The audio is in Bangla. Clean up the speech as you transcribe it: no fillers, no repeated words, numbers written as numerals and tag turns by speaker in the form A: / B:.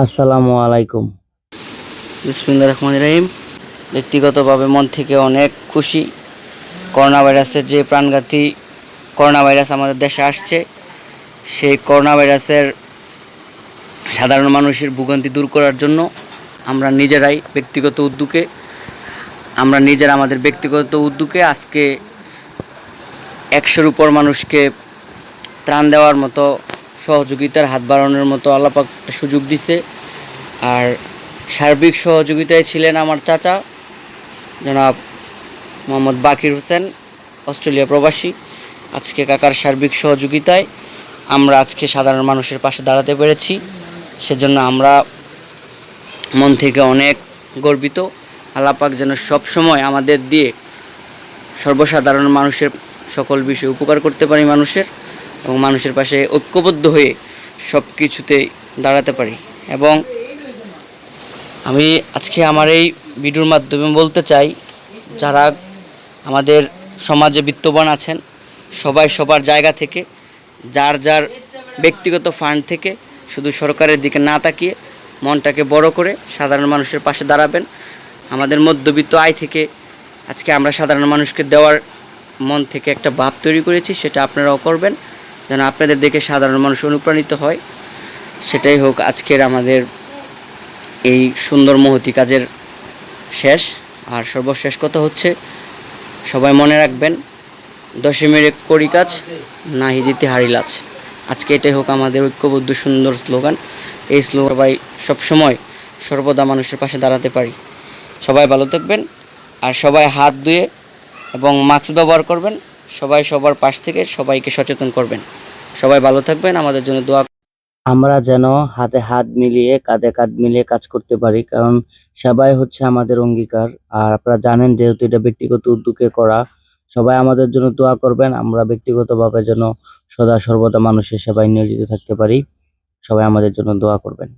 A: আসসালামু আলাইকুম।
B: বিসমিল্লাহির রহমানির রহিম। ব্যক্তিগতভাবে মন থেকে অনেক খুশি। করোনা ভাইরাসের যে প্রাণঘাতী করোনা ভাইরাস আমাদের দেশে আসছে, সেই করোনা ভাইরাসের সাধারণ মানুষের ভোগান্তি দূর করার জন্য আমরা নিজেরাই আমাদের ব্যক্তিগত উদ্যোগে আজকে 100-র উপর মানুষকে ত্রাণ দেওয়ার মতো, সহযোগিতার হাত বাড়ানোর মতো আল্লাহ পাক একটা সুযোগ দিছে। আর সার্বিক সহযোগিতায় ছিলেন আমার চাচা জনাব মোহাম্মদ বাকির হোসেন, অস্ট্রেলিয়া প্রবাসী। আজকে কাকার সার্বিক সহযোগিতায় আমরা আজকে সাধারণ মানুষের পাশে দাঁড়াতে পেরেছি। সেজন্য আমরা মন থেকে অনেক গর্বিত। আল্লাহ পাক যেন সবসময় আমাদের দিয়ে সর্বসাধারণ মানুষের সকল বিষয়ে উপকার করতে পারি মানুষের, এবং মানুষের পাশে ঐক্যবদ্ধ হয়ে সব কিছুতেই দাঁড়াতে পারি। এবং আমি আজকে আমার এই ভিডিওর মাধ্যমে বলতে চাই, যারা আমাদের সমাজে বিত্তবান আছেন, সবাই সবার জায়গা থেকে, যার যার ব্যক্তিগত ফান্ড থেকে, শুধু সরকারের দিকে না তাকিয়ে মনটাকে বড় করে সাধারণ মানুষের পাশে দাঁড়াবেন। আমাদের মধ্যবিত্ত আয় থেকে আজকে আমরা সাধারণ মানুষকে দেওয়ার মন থেকে একটা ভাব তৈরি করেছি, সেটা আপনারাও করবেন যেন আপনাদের দেখে সাধারণ মানুষ অনুপ্রাণিত হয়। সেটাই হোক আজকের আমাদের এই সুন্দর মহতি কাজের শেষ। আর সর্বশেষ কথা হচ্ছে, সবাই মনে রাখবেন, 10 মিনিট করি কাজ, না হিজিতে হারিলাজ। আজকে এটাই হোক আমাদের ঐক্যবদ্ধ সুন্দর স্লোগান। এই স্লোগান সবাই সবসময় সর্বদা মানুষের পাশে দাঁড়াতে পারি। সবাই ভালো থাকবেন, আর সবাই হাত ধুয়ে এবং মাস্ক ব্যবহার করবেন। সবাই সবার পাশ থেকে সবাইকে সচেতন করবেন। সবাই ভালো থাকবেন, আমাদের জন্য দোয়া।
A: আমরা যেন হাতে হাত মিলিয়ে কাঁধে কাঁধ মিলিয়ে কাজ করতে পারি, কারণ সবাই হচ্ছে আমাদের অঙ্গীকার। আর আপনারা জানেন, যেহেতু এটা ব্যক্তিগত উদ্যোগে করা, সবাই আমাদের জন্য দোয়া করবেন। আমরা ব্যক্তিগতভাবে যেন সদা সর্বদা মানুষের সেবায় নিয়োজিত থাকতে পারি। সবাই আমাদের জন্য দোয়া করবেন।